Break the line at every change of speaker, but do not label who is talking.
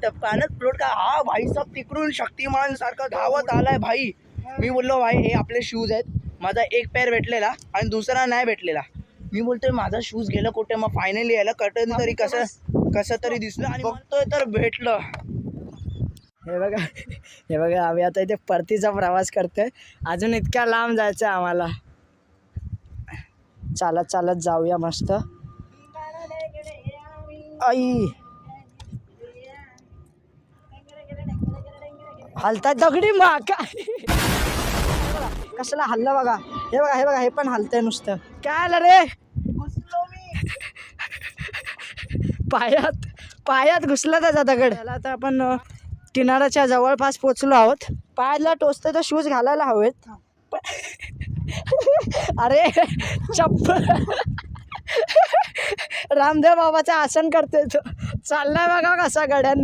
कानच float का हा भाई सब तिकडून शक्तिमान सारखं धावत आलाय भाई. मी बोललो भाई हे आपले शूज आहेत. माझा एक पेअर भेटलेला आणि दुसरा नाही भेटलेला. मी बोलतोय माझा शूज गेला कुठे. मग फायनली यायला कटन तरी कसं तरी दिसलं आणि बघतोय तर भेटलं.
हे बघा आम्ही आता इथे परतीचा प्रवास करतोय. अजून इतक्या लांब जायचं आम्हाला. चालत चालत जाऊया मस्त. आई हलतात दगडी माका. कसला हल्ला बघा. हे बघा हे पण हलतंय नुसतं. काय आलं रे. पायात घुसला त्याचा दगड. त्याला आता आपण किनाऱ्याच्या जवळपास पोचलो आहोत. पायाला टोचते तर शूज घालायला हवेत. अरे चप्पल. रामदेव बाबाचं आसन करतोय तो. चाललाय बघा कसा गड्यांनो.